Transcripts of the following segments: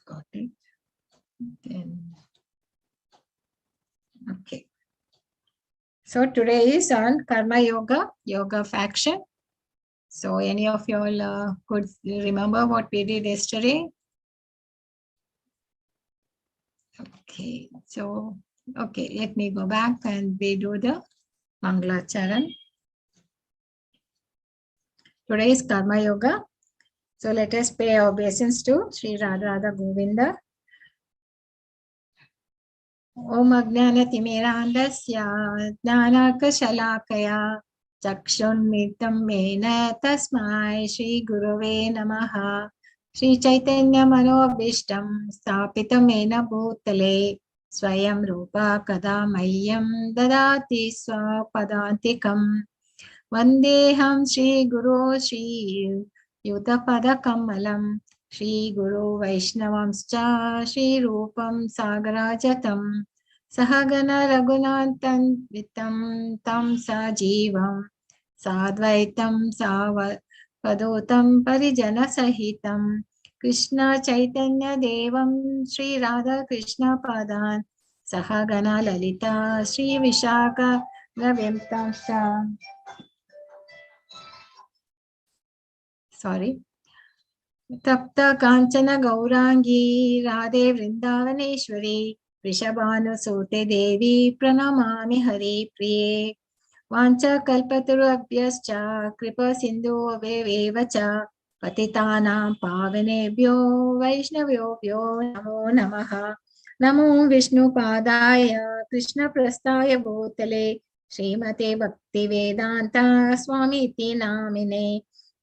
Got it. Then, okay. So today is on Karma Yoga, Yoga of Action. So any of you all could remember what we did yesterday? Okay, so, okay, let me go back and we do the Mangala Charan. Today is Karma Yoga. So let us pay our obeisance to Sri Radha Radha Govinda. Om Ajnana Timirandasya Jnanaka Shalakaya Chakshunmitam Mena Tasmai Shri Gurave Namaha Shri Chaitanya Manobishtam Stapitam Mena Bhutale Swayam Rupa Kadamayyam Dadati Swapadantikam Vandeham Shri Guru Shri Yutapada Kamalam Shri Guru Vaishnavamscha Shri Rupam Sagarajatam Sahagana Raghunantan Vitam Tam Sajivam Sadvaitam Savadotam Parijana Sahitam Krishna Chaitanya Devam Shri Radha Krishna Padan Sahagana Lalita Shri Vishaka Gavimtamsha. Sorry. Tapta Kanchana Gaurangi Radhe Vrindavaneshwari Vrishabhanusute Devi Pranamami Hari Priye Vancha Kalpatarubhyascha Kripa Sindhu Vevacha Patitanam Pavanebhyo Vaishnavyo Namo Namaha Namo Vishnu Padaya Krishna Prasthaya Bhutale Srimate Bhakti Vedanta Swami Iti Namine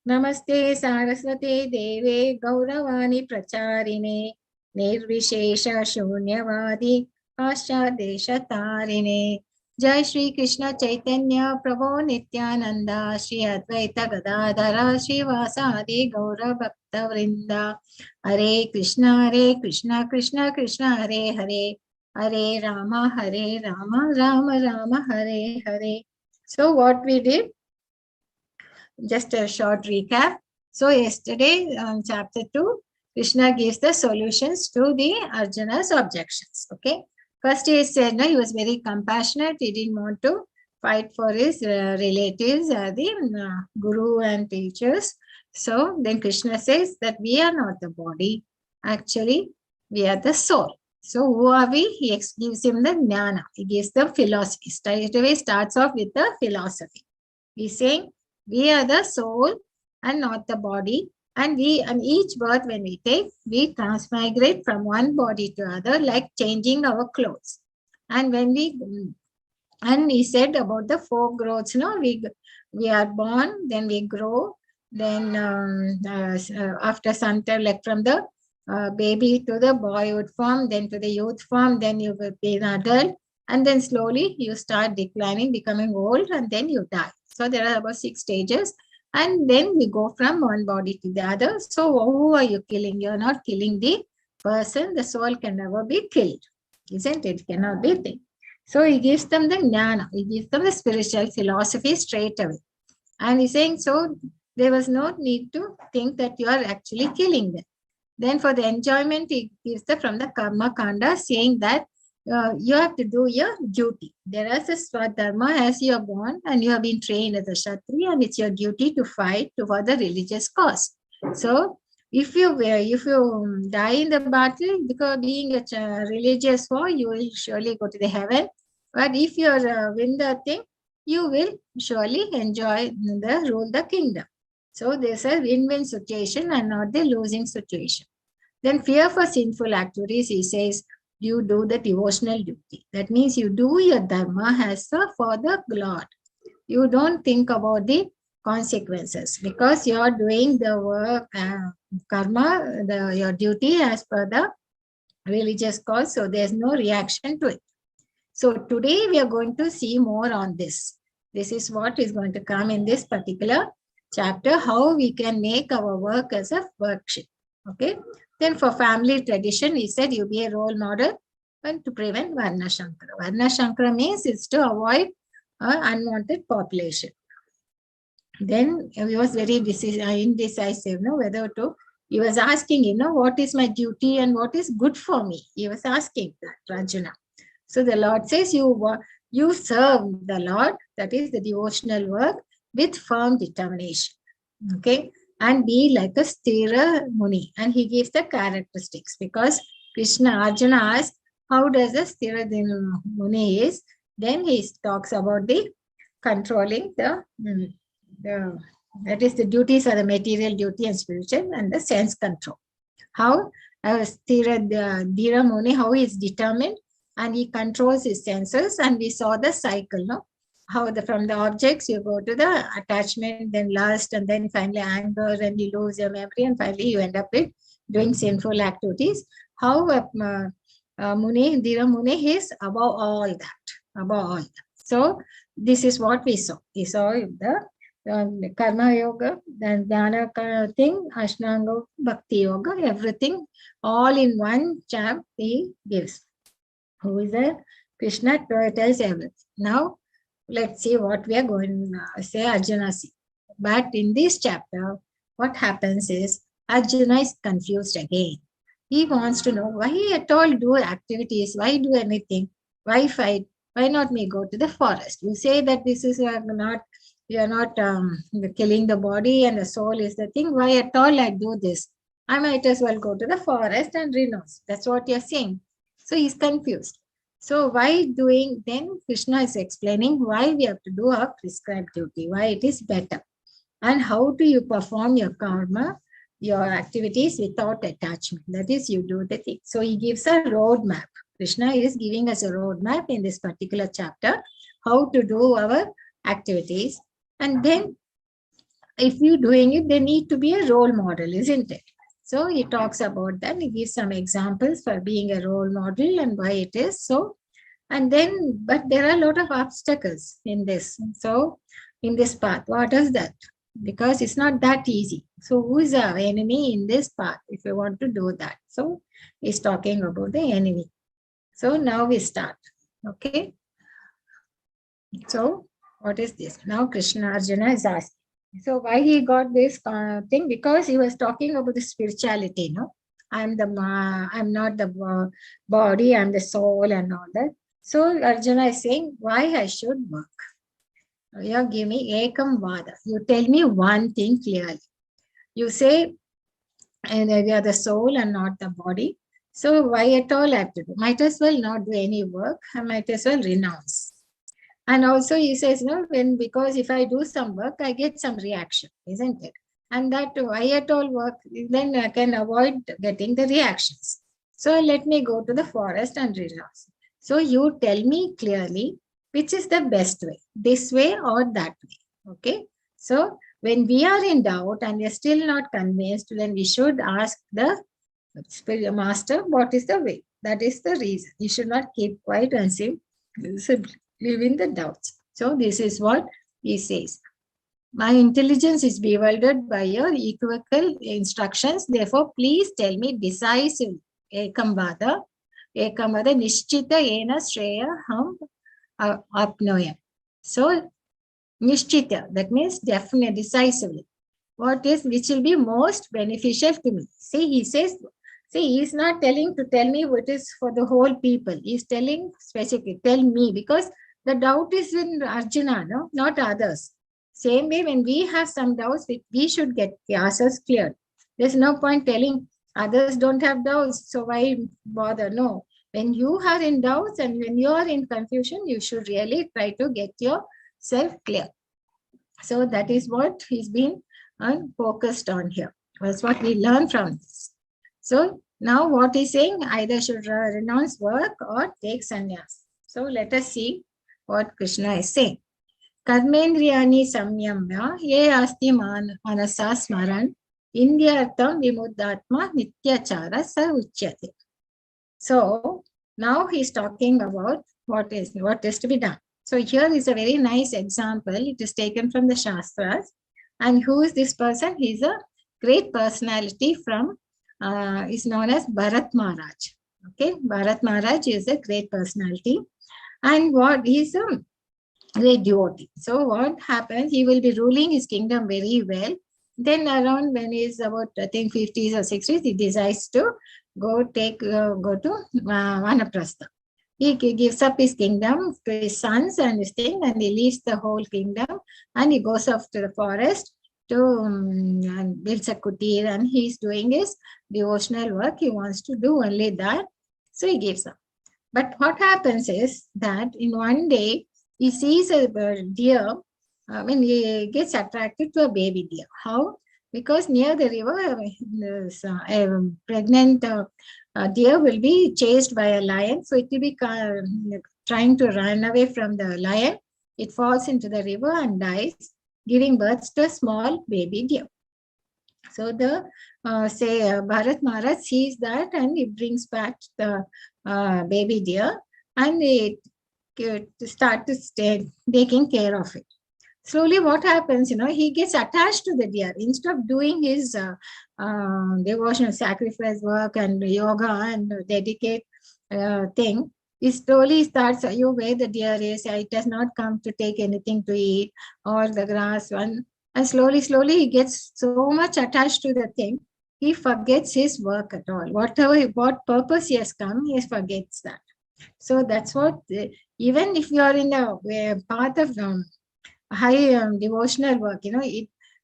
Namaste Saraswate Deve Gauravani Pracharine Nirvishesha Shunyavadi Paschadesha Tarine Jai Shri Krishna Chaitanya Prabhu Nityananda Shri Advaita Gadadhara Shri Vasadi Gaura Bhakta Vrinda Hare Krishna Krishna Krishna Hare Hare Hare Rama Rama Rama Hare Hare. So what we did? Just a short recap. So yesterday on chapter 2, Krishna gives the solutions to the Arjuna's objections. Okay. First he said, no, he was very compassionate. He didn't want to fight for his relatives, the guru and teachers. So then Krishna says that we are not the body. Actually, we are the soul. So who are we? He gives him the jnana. He gives the philosophy. Straight away starts off with the philosophy. He's saying, we are the soul and not the body. And each birth when we take, we transmigrate from one body to other, like changing our clothes. And when and he said about the 4 growths, we are born, then we grow, then after some time, like from the baby to the boyhood form, then to the youth form, then you will be an adult, and then slowly you start declining, becoming old, and then you die. So there are about 6 stages, and then we go from one body to the other. So who are you killing? You're not killing the person. The soul can never be killed, isn't it? It cannot be killed. So he gives them the jnana. He gives them the spiritual philosophy straight away. And he's saying, so there was no need to think that you are actually killing them. Then for the enjoyment, he gives from the karma kanda, saying that you have to do your duty. There is a swadharma as you are born and you have been trained as a Kshatriya, and it's your duty to fight for the religious cause. So if you die in the battle, because being a religious war, you will surely go to the heaven. But if you win the thing, you will surely enjoy rule the kingdom. So there's a win-win situation and not the losing situation. Then fear for sinful activities, he says, you do the devotional duty. That means you do your dharma as for the Lord. You don't think about the consequences because you are doing the work, karma, your duty as per the religious cause. So there's no reaction to it. So today we are going to see more on this. This is what is going to come in this particular chapter, how we can make our work as a worship. Okay. Then for family tradition, he said you be a role model and to prevent Varna Shankara. Varna Shankara means it's to avoid unwanted population. Then he was very indecisive, whether to He was asking, what is my duty and what is good for me? He was asking that, Arjuna. So the Lord says, you serve the Lord, that is the devotional work, with firm determination. Okay, and be like a Sthira Muni. And he gives the characteristics, because Arjuna asks, how does a Sthira Muni is? Then he talks about the controlling the that is the duties are the material duty and spiritual, and the sense control. How Sthira Muni, how he is determined and he controls his senses, and we saw the cycle, no? How from the objects you go to the attachment, then lust, and then finally anger, and you lose your memory, and finally you end up with doing sinful activities. How Dhira Muni is above all that. So this is what we saw. We saw the Karma Yoga, then Dhyana thing, Ashtanga Bhakti Yoga, everything all in one chapter he gives. Who is there? Krishna tells everything. Now, let's see what we are going to say Arjuna see. But in this chapter, what happens is Arjuna is confused again. He wants to know why at all do activities, why do anything, why fight, why not me go to the forest? You say that this is not, you are not killing the body and the soul is the thing. Why at all I do this? I might as well go to the forest and renounce. That's what you're saying. So he's confused. So why doing, then Krishna is explaining why we have to do our prescribed duty, why it is better. And how do you perform your karma, your activities without attachment. That is, you do the thing. So he gives a roadmap. Krishna is giving us a roadmap in this particular chapter, how to do our activities. And then if you're doing it, they need to be a role model, isn't it? So he talks about that. He gives some examples for being a role model and why it is so. And then, but there are a lot of obstacles in this. So in this path, what is that? Because it's not that easy. So who is our enemy in this path if you want to do that? So he's talking about the enemy. So now we start. Okay. So what is this? Now Krishna Arjuna is asking. So why he got this thing? Because he was talking about the spirituality, no? I'm not the body, I'm the soul and all that. So Arjuna is saying, why I should work? You give me ekam vada. You tell me one thing clearly. You say, and we are the soul and not the body. So why at all I have to do? Might as well not do any work. I might as well renounce. And also he says, no, because if I do some work, I get some reaction, isn't it? And that why at all work, then I can avoid getting the reactions. So let me go to the forest and renounce. So you tell me clearly, which is the best way, this way or that way. Okay. So when we are in doubt and we are still not convinced, then we should ask the spiritual master, what is the way? That is the reason. You should not keep quiet and simply live in the doubts. So this is what he says. My intelligence is bewildered by your equivocal instructions. Therefore, please tell me decisively. Ekam vada nishchita ena shreya ham apnoyam. So, nishchita, that means definitely, decisively. Which will be most beneficial to me? See, he says, he's not telling to tell me what is for the whole people. He's telling specifically, tell me, because the doubt is in Arjuna, no, not others. Same way, when we have some doubts, we should get ourselves cleared. There's no point telling others don't have doubts, so why bother? No. When you are in doubts and when you are in confusion, you should really try to get yourself clear. So that is what he's been focused on here. That's what we learn from this. So now what he's saying, either should renounce work or take sannyas. So let us see what Krishna is saying. Karmendriyani samyamya ye asti manasa smaran indyartam vimuddatma nityachara sa uchyate. So now he's talking about what is to be done. So here is a very nice example. It is taken from the Shastras. And who is this person? He's a great personality from, is known as Bharat Maharaj. Okay, Bharat Maharaj is a great personality. And what he's a great devotee. So what happens? He will be ruling his kingdom very well. Then around when he's about, I think, 50s or 60s, he decides to go to Vanaprastha. He gives up his kingdom to his sons and his thing, and he leaves the whole kingdom, and he goes off to the forest to and builds a kutir, and he's doing his devotional work. He wants to do only that, so he gives up. But what happens is that in one day he sees a deer. When he gets attracted to a baby deer. How? Because near the river, a pregnant deer will be chased by a lion. So it will be trying to run away from the lion. It falls into the river and dies, giving birth to a small baby deer. So the Bharat Maharaj sees that, and he brings back the baby deer, and they start to taking care of it. Slowly what happens, he gets attached to the deer. Instead of doing his devotional sacrifice work and yoga and dedicate thing, he slowly starts, where the deer is, it has not come to take anything to eat, or the grass one. And slowly he gets so much attached to the thing, he forgets his work at all. What purpose he has come, he forgets that. So that's what, even if you are in a path of high devotional work,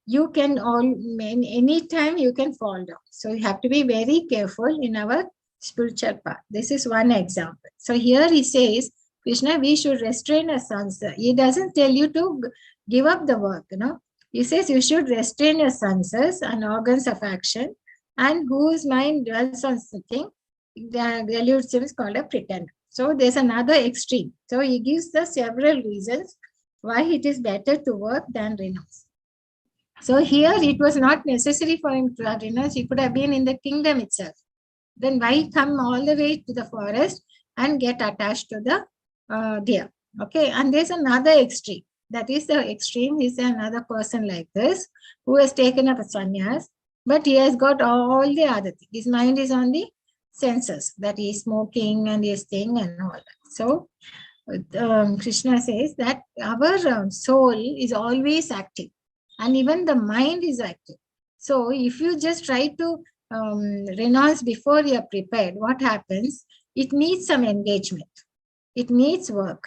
you can any time you can fall down. So you have to be very careful in our spiritual path. This is one example. So here he says, Krishna, we should restrain our senses. He doesn't tell you to give up the work, He says you should restrain your senses and organs of action, and whose mind dwells on something, deludes him, is called a pretender. So there's another extreme. So he gives the several reasons why it is better to work than renounce. So here it was not necessary for him to renounce. He could have been in the kingdom itself. Then why come all the way to the forest and get attached to the deer? Okay, and there's another extreme. That is the extreme is another person like this who has taken up a sannyas, but he has got all the other things. His mind is on the senses, that he is smoking and he is thing and all that. So Krishna says that our soul is always active, and even the mind is active. So if you just try to renounce before you are prepared, what happens? It needs some engagement. It needs work.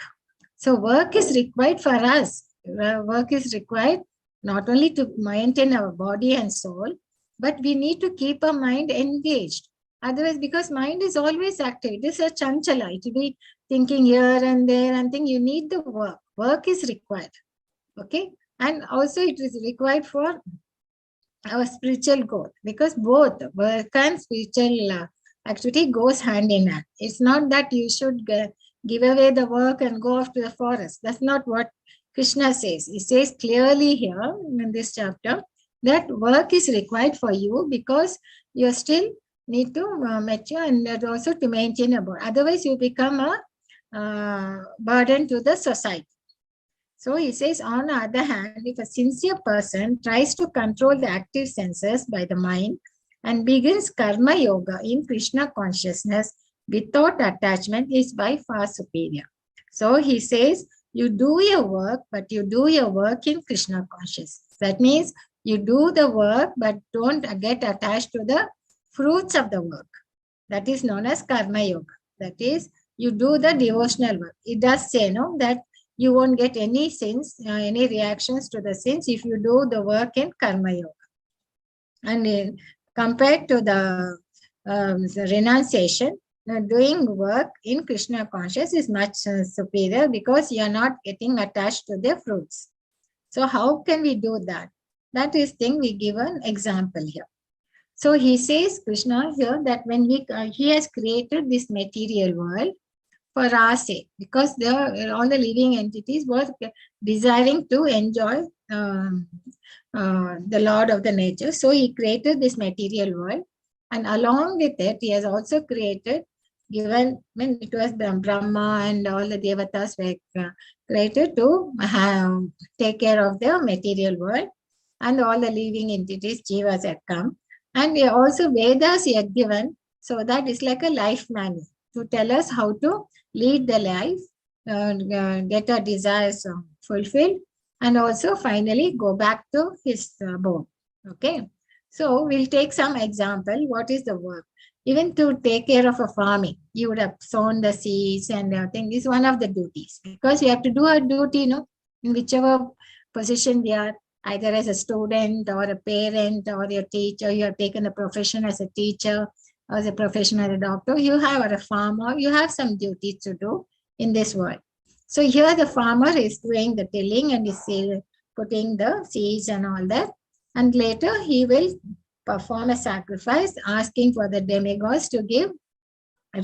So work is required for us. Work is required not only to maintain our body and soul, but we need to keep our mind engaged. Otherwise, because mind is always active, it is a chanchala. It will be thinking here and there and think you need the work. Work is required. Okay. And also it is required for our spiritual growth, because both work and spiritual activity goes hand in hand. It's not that you should give away the work and go off to the forest. That's not what Krishna says. He says clearly here in this chapter that work is required for you because you still need to mature and also to maintain a body. Otherwise, you become a burden to the society. So he says, on the other hand, if a sincere person tries to control the active senses by the mind and begins karma yoga in Krishna consciousness without attachment, is by far superior. So he says, you do your work, but you do your work in Krishna consciousness. That means you do the work, but don't get attached to the fruits of the work. That is known as karma yoga. That is, you do the devotional work. It does say, no, that you won't get any sins, any reactions to the sins if you do the work in karma yoga. And compared to the renunciation, doing work in Krishna consciousness is much superior because you are not getting attached to the fruits. So how can we do that? That is thing we give an example here. So he says, Krishna here, that when he has created this material world for our sake, because all the living entities were desiring to enjoy the Lord of the nature. So he created this material world, and along with it, he has also created, when it was Brahma and all the devatas were created to take care of the material world, and all the living entities, jivas had come. And also Vedas he had given, so that is like a life manual to tell us how to lead the life, get our desires fulfilled, and also finally go back to his abode. Okay. So we'll take some example. What is the work? Even to take care of a farming, you would have sown the seeds and everything is one of the duties, because you have to do a duty, in whichever position we are, either as a student or a parent or a teacher. You have taken a profession as a teacher or as a profession as a doctor. You have, or a farmer, you have some duties to do in this world. So here the farmer is doing the tilling and is putting the seeds and all that. And later he will perform a sacrifice asking for the demigods to give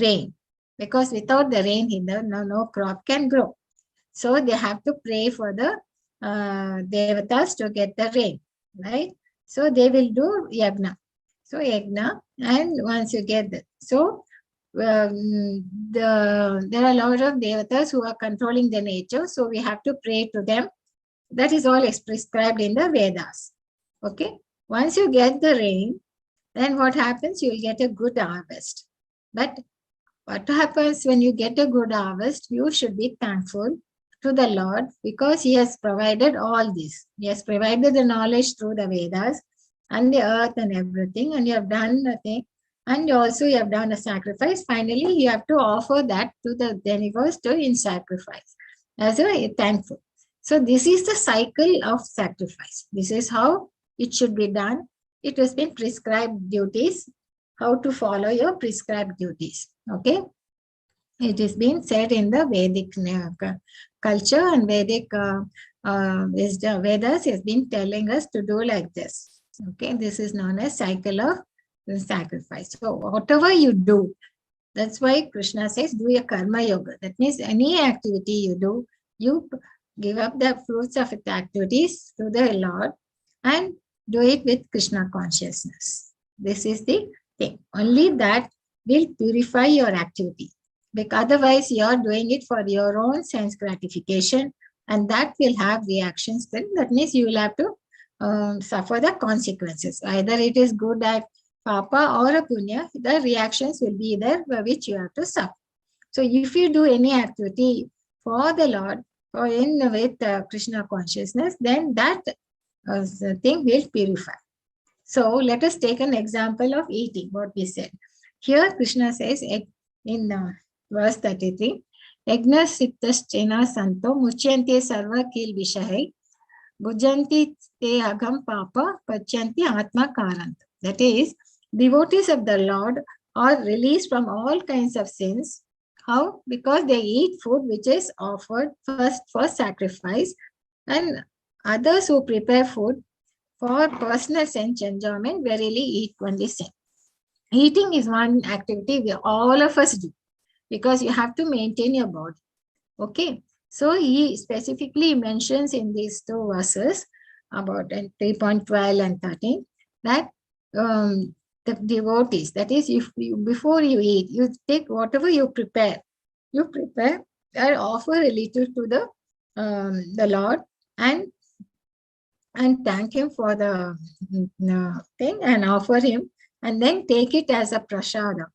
rain. Because without the rain, no crop can grow. So they have to pray for the devatas to get the rain, right? So they will do yagna. So yagna, and once you get that, so there are a lot of devatas who are controlling the nature. So we have to pray to them. That is all prescribed in the Vedas. Okay. Once you get the rain, then what happens? You will get a good harvest. But what happens when you get a good harvest? You should be thankful to the Lord because He has provided all this. He has provided the knowledge through the Vedas and the earth and everything, and you have done the thing, and also you have done a sacrifice. Finally, you have to offer that to the demigods in sacrifice as a thankful. So this is the cycle of sacrifice. This is how it should be done. It has been prescribed duties, how to follow your prescribed duties. Okay. It is being said in the Vedic culture, and Vedic wisdom. Vedas has been telling us to do like this. Okay. This is known as cycle of sacrifice. So whatever you do, that's why Krishna says do a karma yoga. That means any activity you do, you give up the fruits of the activities to the Lord and do it with Krishna consciousness. This is the thing. Only that will purify your activity. Because otherwise, you are doing it for your own sense gratification, and that will have reactions. Then that means you will have to suffer the consequences. Either it is good at papa or a punya, the reactions will be there which you have to suffer. So if you do any activity for the Lord or in with Krishna consciousness, then that thing will purify. So let us take an example of eating, what we said. Here Krishna says in verse 33, Yagna Sittaschena Santo Muchyante Sarva Kil Vishahai Bhujanti Te Agam Papa Pachanti Atma Karant. That is, devotees of the Lord are released from all kinds of sins. How? Because they eat food which is offered first for sacrifice, and others who prepare food for personal sense enjoyment verily eat only sin. Eating is one activity we all of us do because you have to maintain your body. Okay. So he specifically mentions in these two verses about 3.12 and 13 that the devotees, that is, if you, before you eat, you take whatever you prepare and offer a little to the Lord and thank him for the thing and offer him, and then take it as a prasada.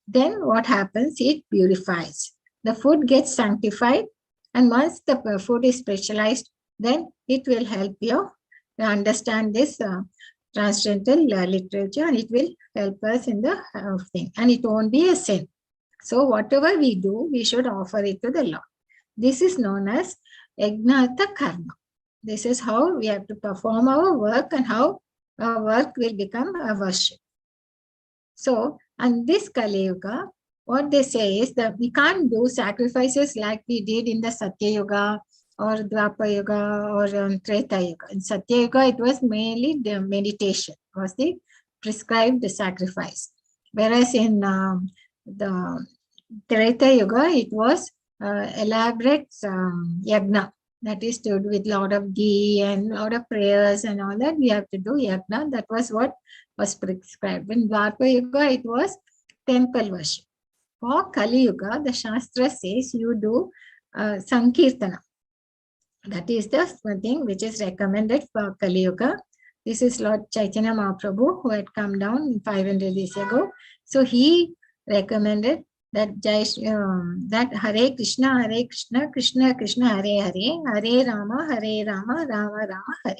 Then what happens? It purifies. The food gets sanctified, and once the food is specialized, then it will help you understand this transcendental literature, and it will help us in the thing, and it won't be a sin. So whatever we do, we should offer it to the Lord. This is known as Yajnata Karma. This is how we have to perform our work and how our work will become a worship. So, and this Kali Yuga, what they say is that we can't do sacrifices like we did in the Satya Yuga or Dwapara Yuga or Treta Yuga. In Satya Yuga, it was mainly the meditation, was the prescribed sacrifice. Whereas in the Treta Yuga, it was elaborate yagna. That is to do with a lot of ghee and a lot of prayers and all that. We have to do yagna. That was what was prescribed. In Dwapara Yuga, it was temple worship. For Kali Yuga, the Shastra says you do Sankirtana. That is the thing which is recommended for Kali Yuga. This is Lord Chaitanya Mahaprabhu who had come down 500 years ago. So he recommended that that Hare Krishna, Krishna Krishna, Hare Hare, Hare Rama, Rama Rama, Hare.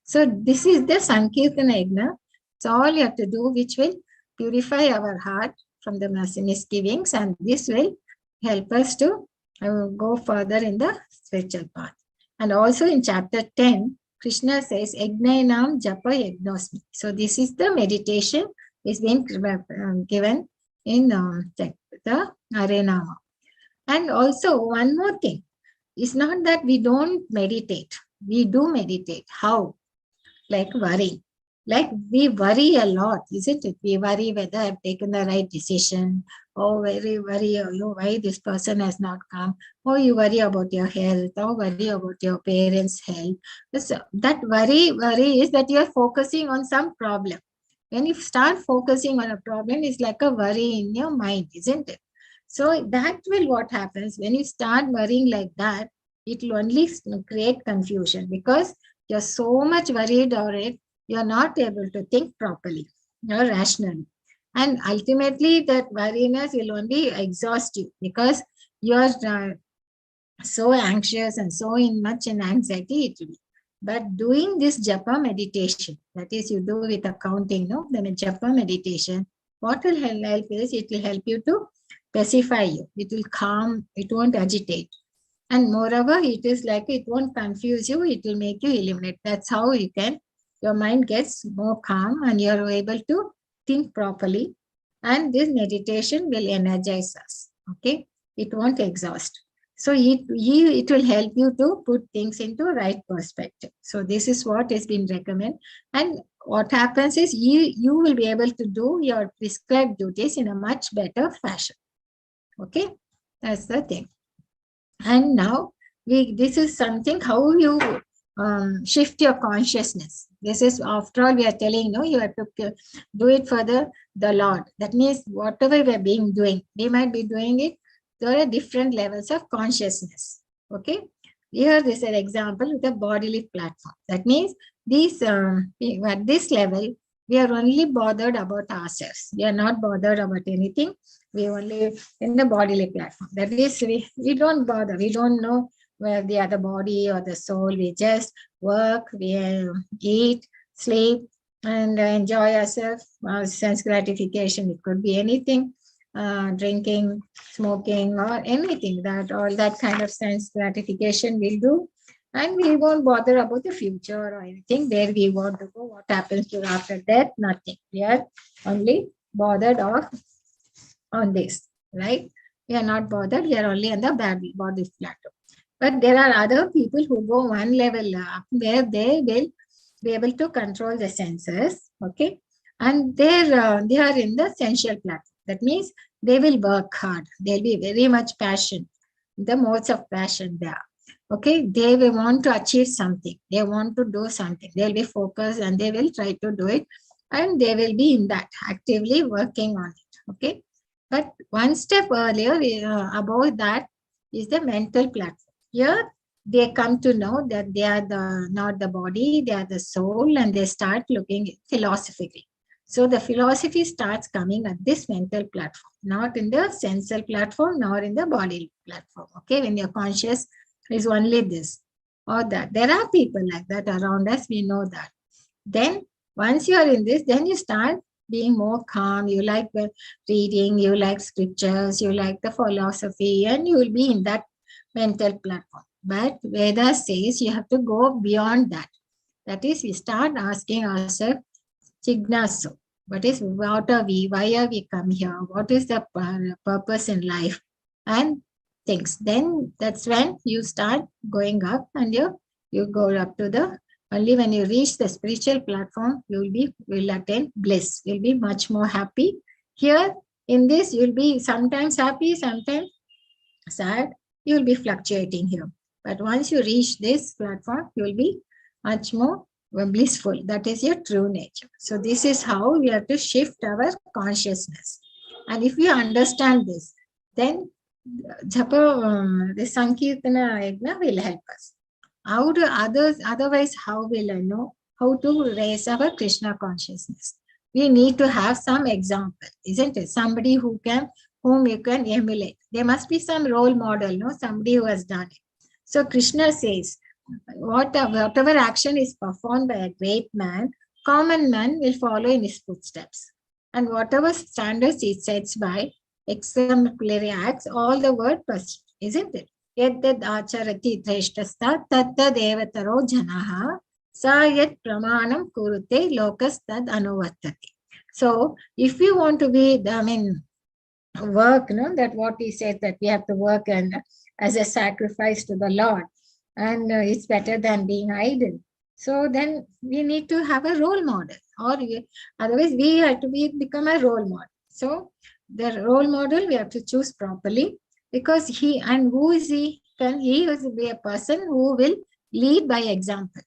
So this is the Sankirtana Yajna. So all you have to do, which will purify our heart from the misgivings, and this will help us to go further in the spiritual path. And also in chapter 10, Krishna says, Yajnainam Japa Yajnosmi. So this is the meditation is being given in the Harinama. And also one more thing, it's not that we don't meditate. We do meditate. How? Like worry. Like we worry a lot, isn't it? We worry whether I've taken the right decision, or very worry, why this person has not come, or you worry about your health, or worry about your parents' health. So that worry is that you're focusing on some problem. When you start focusing on a problem, it's like a worry in your mind, isn't it? So that will what happens when you start worrying like that, it will only create confusion because you're so much worried over it, you're not able to think properly or rationally. And ultimately, that worriness will only exhaust you because you're so anxious and so much in anxiety it will be. But doing this japa meditation, that is, you do with accounting, no? The japa meditation, what will help is it will help you to pacify you. It will calm, it won't agitate. And moreover, it is like it won't confuse you, it will make you eliminate. That's how you can, your mind gets more calm and you're able to think properly. And this meditation will energize us. Okay, it won't exhaust. So it will help you to put things into right perspective. So this is what has been recommended. And what happens is you will be able to do your prescribed duties in a much better fashion. Okay, that's the thing. And now this is something how you shift your consciousness. This is, after all, we are telling, no, you have to do it for the Lord. That means whatever we are doing, we might be doing it. There are different levels of consciousness. Okay. Here this is an example with a bodily platform. That means these at this level, we are only bothered about ourselves. We are not bothered about anything. We only in the bodily platform. That is, we don't bother. We don't know where the other body or the soul. We just work, we eat, sleep, and enjoy ourselves. Sense gratification. It could be anything, drinking, smoking, or anything. That all that kind of sense gratification we'll do. And we won't bother about the future or anything, where we want to go, what happens to after death, nothing. We are only bothered on this, right? We are not bothered, we are only on the body plateau. But there are other people who go one level up, where they will be able to control the senses, okay? And they are in the sensual plateau. That means they will work hard. They'll be very much passion, the modes of passion there. Okay, they will want to achieve something. They want to do something. They'll be focused and they will try to do it. And they will be in that, actively working on it. Okay. But one step earlier, above that, is the mental platform. Here, they come to know that they are not the body, they are the soul, and they start looking philosophically. So the philosophy starts coming at this mental platform, not in the sensual platform, nor in the body platform. Okay, when you're conscious, is only this or that. There are people like that around us, we know that. Then once you are in this, then you start being more calm. You like the reading, you like scriptures, you like the philosophy, and you will be in that mental platform. But Veda says you have to go beyond that. That is, we start asking ourselves, Jignasu, what are we? Why are we come here? What is the purpose in life? And things. Then that's when you start going up, and you go up to the, only when you reach the spiritual platform, will attain bliss. You'll be much more happy. Here in this, you'll be sometimes happy, sometimes sad. You'll be fluctuating here. But once you reach this platform, you'll be much more blissful. That is your true nature. So this is how we have to shift our consciousness. And if we understand this, then the Sankirtana Yajna will help us. How do otherwise, how will I know how to raise our Krishna consciousness? We need to have some example, isn't it? Somebody whom you can emulate. There must be some role model, no? Somebody who has done it. So Krishna says, whatever action is performed by a great man, common man will follow in his footsteps. And whatever standards he sets by exemplary acts, all the world pursue, isn't it? Yad acharati dreshtasta tatta devataro janaha sa yat pramanam kurute lokas tad anuvartati. So if you want to be, I mean, work, that what he said, that we have to work and as a sacrifice to the Lord, and it's better than being idle. So then we need to have a role model, or otherwise we have to become a role model. So the role model we have to choose properly, because who is he? He is be a person who will lead by example.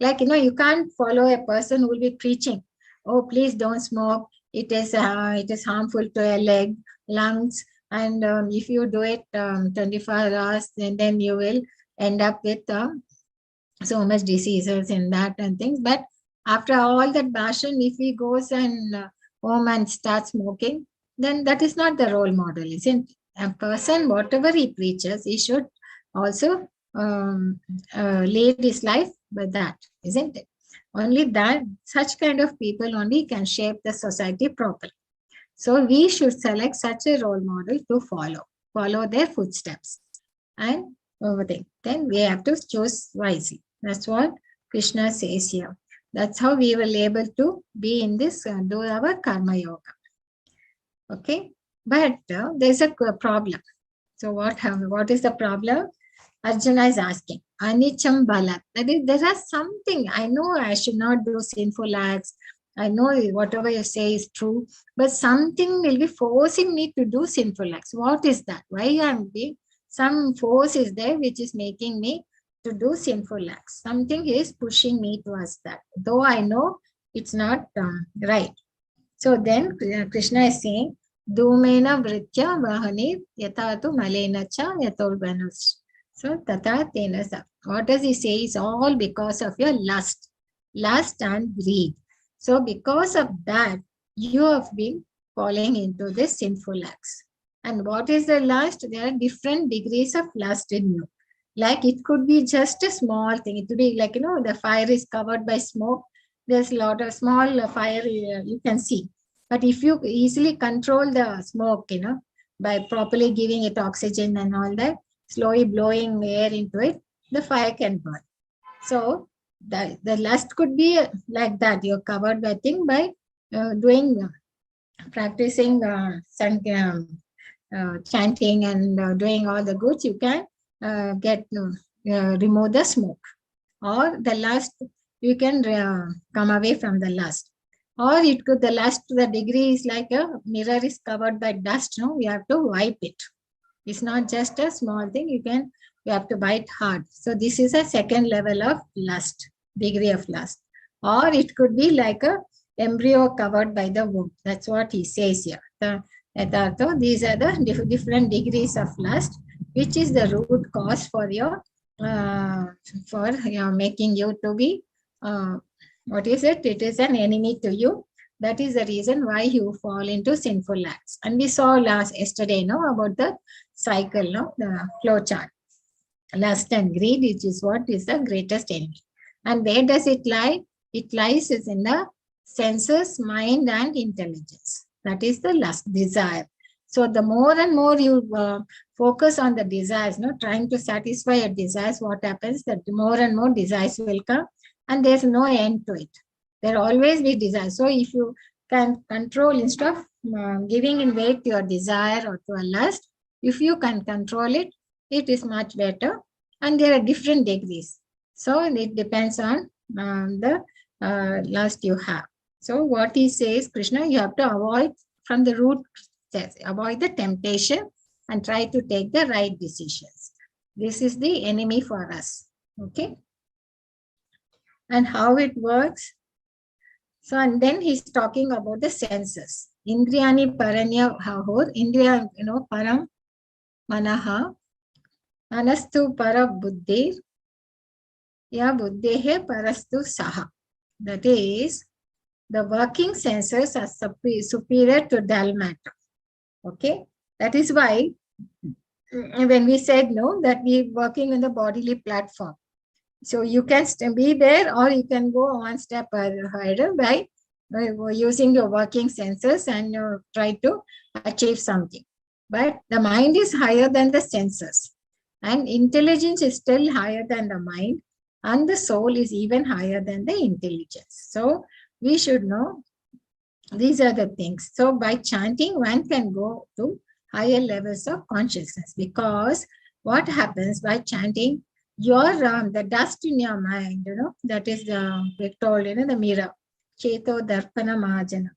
Like, you can't follow a person who will be preaching, oh, please don't smoke. It is harmful to your lungs. And if you do it 24 hours, then you will end up with so much diseases and that and things. But after all that passion, if he goes and home and starts smoking, then that is not the role model, isn't it? A person, whatever he preaches, he should also lead his life by that, isn't it? Only that, such kind of people only can shape the society properly. So we should select such a role model to follow their footsteps and everything. Then we have to choose wisely. That's what Krishna says here. That's how we will able to be in this, do our karma yoga. Okay, but there's a problem. So what is the problem? Arjuna is asking, Anicham Balat. That is, there is something. I know I should not do sinful acts. I know whatever you say is true, but something will be forcing me to do sinful acts. What is that? Why I'm being, some force is there which is making me to do sinful acts. Something is pushing me towards that, though I know it's not right. So then Krishna is saying, Dhumena Vritya Vahani Yatatu Malena Cha Yatolbanus. So Tata Tenasa. What does he say? Is all because of your lust and greed. So because of that, you have been falling into the sinful acts. And what is the lust? There are different degrees of lust in you. Like it could be just a small thing. It could be like, the fire is covered by smoke. There's a lot of small fire you can see. But if you easily control the smoke, by properly giving it oxygen and all that, slowly blowing air into it, the fire can burn. So the lust could be like that. You're covered by thing by practicing chanting and doing all the goods. You can remove the smoke, or the lust, you can come away from the lust. Or it could, the lust to the degree is like a mirror is covered by dust. We have to wipe it. It's not just a small thing. You have to bite hard. So this is a second level of lust, degree of lust. Or it could be like a embryo covered by the womb. That's what he says here. These are the different degrees of lust, which is the root cause for your making you to be what is it? It is an enemy to you. That is the reason why you fall into sinful acts. And we saw yesterday, about the cycle, the flow chart. Lust and greed, which is what is the greatest enemy. And where does it lie? It lies is in the senses, mind, and intelligence. That is the lust, desire. So the more and more you focus on the desires, trying to satisfy your desires, what happens? That more and more desires will come, and there's no end to it. There always be desire. So if you can control, instead of giving in way to your desire or to a lust, if you can control it, it is much better. And there are different degrees. So it depends on the lust you have. So what he says, Krishna, you have to avoid from the root, avoid the temptation and try to take the right decisions. This is the enemy for us. Okay. And how it works. So, and then he's talking about the senses. Indriyani paranya hahor, Indriya, param manaha, manastu para buddhir, ya buddhehe parastu saha. That is, the working senses are superior to dull matter. Okay, that is why when we said that we working in the bodily platform, So you can be there, or you can go one step higher by using your working senses and try to achieve something. But the mind is higher than the senses, and intelligence is still higher than the mind, and the soul is even higher than the intelligence. So we should know these are the things. So by chanting, one can go to higher levels of consciousness, because what happens by chanting, your the dust in your mind, that is we're told, the mirror, cheto darpana mahajana.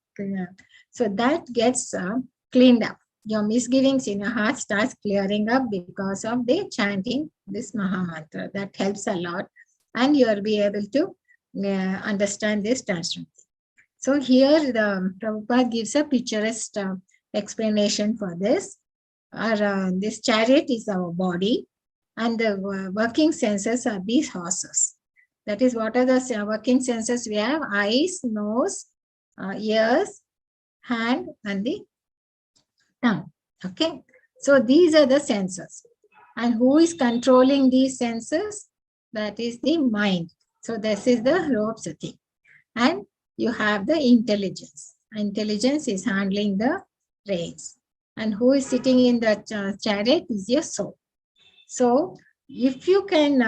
So that gets cleaned up. Your misgivings in your heart starts clearing up because of the chanting this Maha Mantra. That helps a lot, and you'll be able to understand this transformation. So here the Prabhupada gives a picturesque explanation for this. This chariot is our body, and the working senses are these horses. That is, what are the working senses we have? Eyes, nose, ears, hand, and the tongue. Okay, so these are the senses. And who is controlling these senses? That is the mind. So this is the rope thing. And you have the intelligence. Intelligence is handling the reins. And who is sitting in the chariot is your soul. So if you can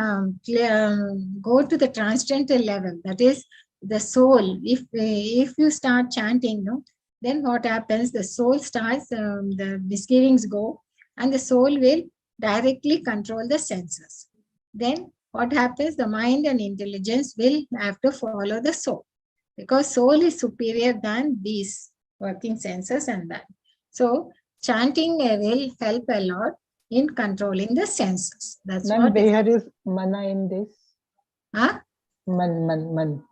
go to the transcendental level, that is the soul, if you start chanting, then what happens? The soul starts, the misgivings go, and the soul will directly control the senses. Then what happens? The mind and intelligence will have to follow the soul, because soul is superior than these working senses and that. So chanting will help a lot in controlling the senses. That's Ma'am, what. where is mana in this? Huh? Man.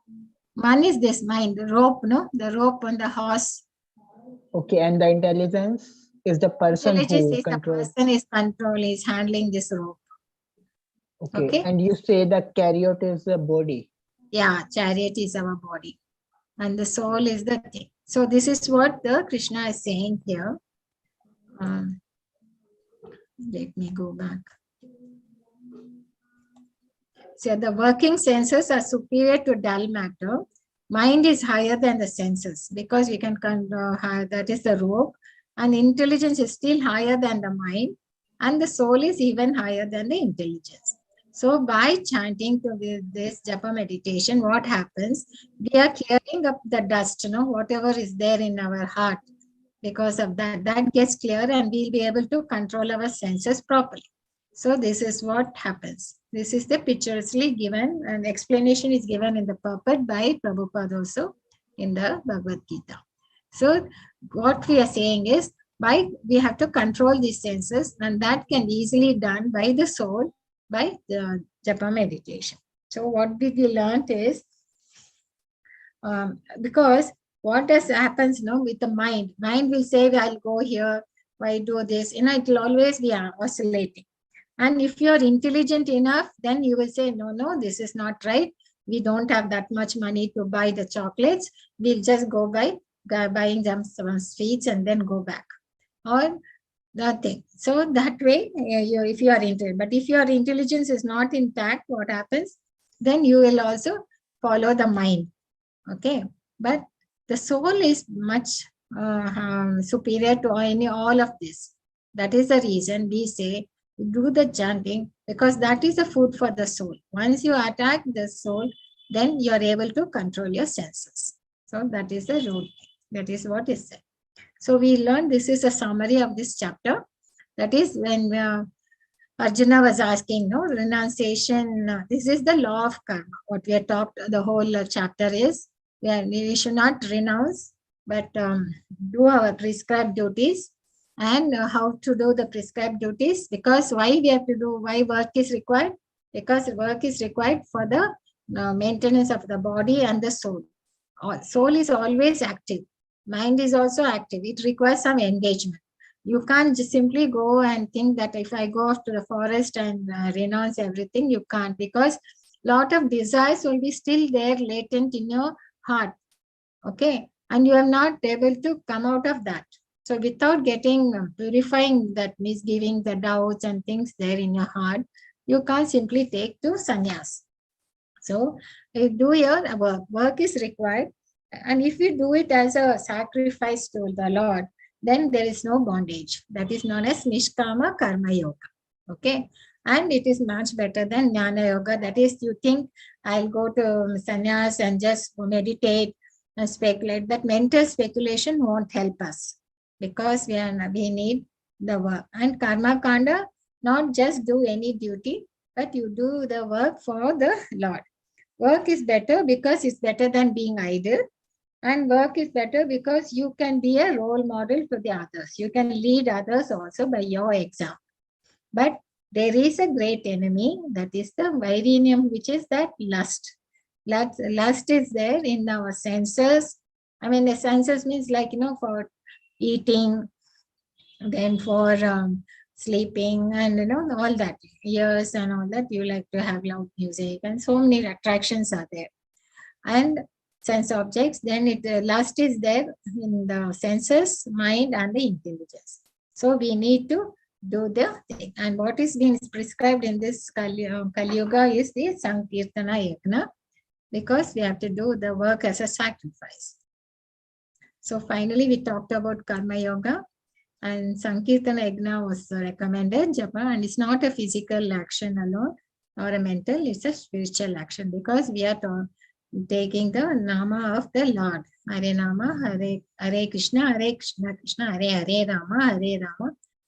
Man is this mind, the rope, no? The rope on the horse. Okay, and the intelligence is the person Intelligence who is controls. the person is handling this rope. Okay, Okay? and you say the chariot is the body. Yeah, chariot is our body. And the soul is the thing. So this is what the Krishna is saying here. Let me go back. So the working senses are superior to dull matter. Mind is higher than the senses, because we can that is the rope, and intelligence is still higher than the mind, and the soul is even higher than the intelligence. So by chanting to this japa meditation, what happens? We are clearing up the dust, whatever is there in our heart. Because of that gets clear, and we'll be able to control our senses properly. So this is what happens. This is the picturesquely given, and explanation is given in the purport by Prabhupada also in the Bhagavad Gita. So what we are saying is, we have to control these senses, and that can be easily done by the soul by the japa meditation. So what we learned is, because what happens with the mind will say, I'll go here, why do this, it will always be oscillating. And if you're intelligent enough, then you will say, no, this is not right. We don't have that much money to buy the chocolates. We'll just go by buying them some sweets and then go back. Or nothing. So that way, if you are intelligent. But if your intelligence is not intact, what happens? Then you will also follow the mind. Okay. But the soul is much superior to all of this. That is the reason we say, do the chanting, because that is the food for the soul. Once you attack the soul, then you are able to control your senses. So that is the root. That is what is said. So we learned, this is a summary of this chapter. That is when Arjuna was asking, renunciation. This is the law of karma. What we have talked, the whole chapter is, we should not renounce, but do our prescribed duties. And how to do the prescribed duties, because why we have to do, why work is required? Because work is required for the maintenance of the body and the soul. Soul is always active. Mind is also active. It requires some engagement. You can't just simply go and think that if I go off to the forest and renounce everything, you can't, because lot of desires will be still there latent in your heart. Okay. And you are not able to come out of that. So without purifying that misgiving, the doubts and things there in your heart, you can't simply take to sannyas. So do your work. Work is required. And if you do it as a sacrifice to the Lord, then there is no bondage. That is known as Nishkama Karma Yoga. Okay. And it is much better than Jnana Yoga. That is, you think I'll go to sannyas and just meditate and speculate. That mental speculation won't help us, because we need the work. And Karma Kanda, not just do any duty, but you do the work for the Lord. Work is better because it's better than being idle. And work is better because you can be a role model to the others. You can lead others also by your example. But there is a great enemy, that is the virinium, which is that lust. Lust is there in our senses. I mean, the senses means like, for eating, then for sleeping, and all that, ears and all that. You like to have loud music, and so many attractions are there. And sense objects, then lust is there in the senses, mind, and the intelligence. So we need to do the thing. And what is being prescribed in this Kali Yuga is the Sankirtana Yajna, because we have to do the work as a sacrifice. So finally, we talked about Karma Yoga, and Sankirtana Yajna was recommended, Japa, and it's not a physical action alone or a mental, it's a spiritual action, because we are taking the Nama of the Lord. Hare Nama, Hare Krishna, Krishna, Hare Rama,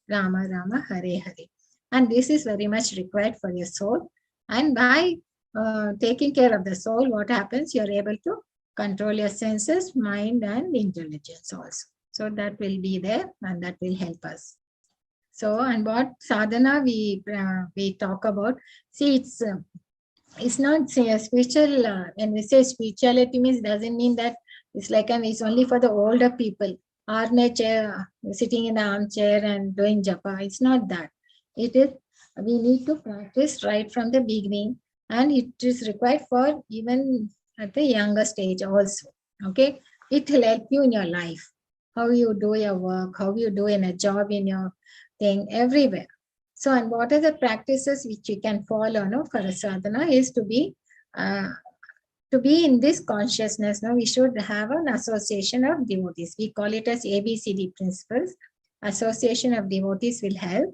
Rama Rama, Hare Hare. And this is very much required for your soul. And by taking care of the soul, what happens? You're able to control your senses, mind, and intelligence also. So that will be there, and that will help us. So, and what sadhana we talk about? See, it's not a spiritual. When we say spirituality, means doesn't mean that it's like it's only for the older people. Chair, sitting in the armchair and doing japa. It's not that. It is, we need to practice right from the beginning, and it is required for even at the younger stage also. Okay, it will help you in your life, how you do your work, how you do in a job, in your thing, everywhere. So, and what are the practices which you can follow, for a sadhana is to be in this consciousness. Now we should have an association of devotees. We call it as ABCD principles. Association of devotees will help,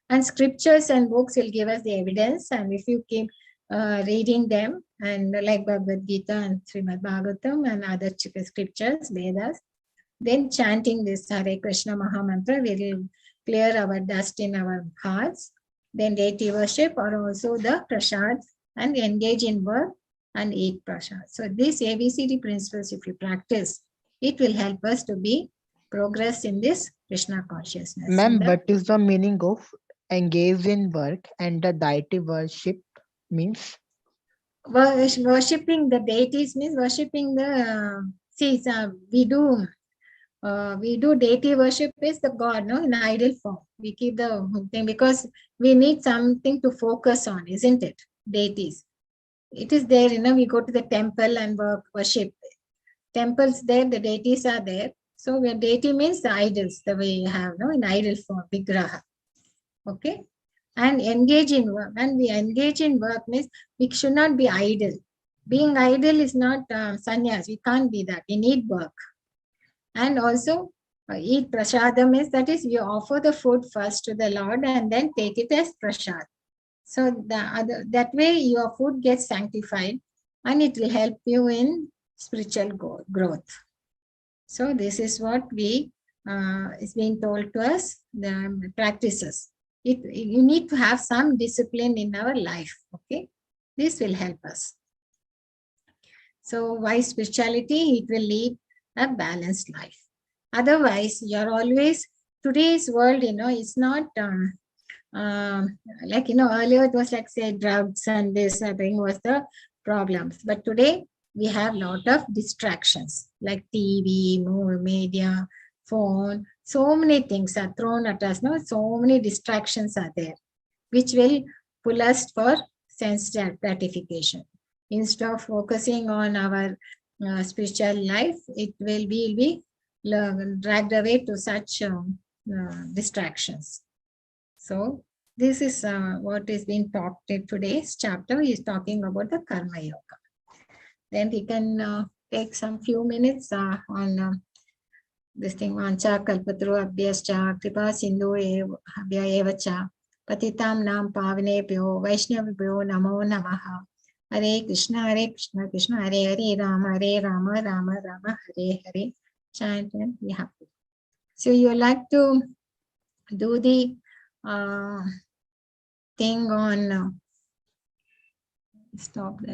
and scriptures and books will give us the evidence. And if you keep reading them, and like Bhagavad Gita and Srimad Bhagavatam and other scriptures, Vedas, then chanting this Hare Krishna Maha Mantra will clear our dust in our hearts. Then deity worship, or also the prasad, and engage in work and eat prasad. So these ABCD principles, if you practice, it will help us to be progress in this Krishna consciousness. Ma'am, what is the meaning of engage in work and the deity worship means? Worshipping the deities means worshipping the, we do deity worship is the God, in idol form. We keep the thing because we need something to focus on, isn't it? Deities. It is there, we go to the temple and worship. Temples there, the deities are there. So where deity means the idols, the way you have, in idol form, vigraha. Okay. And engage in work. When we engage in work means we should not be idle. Being idle is not sannyas. We can't be that. We need work. And also eat prasadam is, that is, we offer the food first to the Lord and then take it as prasad. So that way your food gets sanctified, and it will help you in spiritual growth. So this is what we is being told to us, the practices. You need to have some discipline in our life. Okay, this will help us. So why spirituality? It will lead a balanced life. Otherwise, you're always, today's world, it's not earlier it was like, say, drugs and this thing was the problems. But today we have a lot of distractions like TV, media, phone. So many things are thrown at us. So many distractions are there, which will pull us for sense gratification. Instead of focusing on our spiritual life, it will be dragged away to such distractions. So this is what is being talked in today's chapter. Is talking about the karma yoga. Then we can take some few minutes on this thing. Vancha kalpatru abhyascha kripa sindhu abhya evacha patitam nam pavanebhyo vaishnavibhyo namo namaha. Hare Krishna, Krishna Hare Hare, Rama Rama, Rama Hare Hare. Chant and be happy. So you like to do the thing on stop there.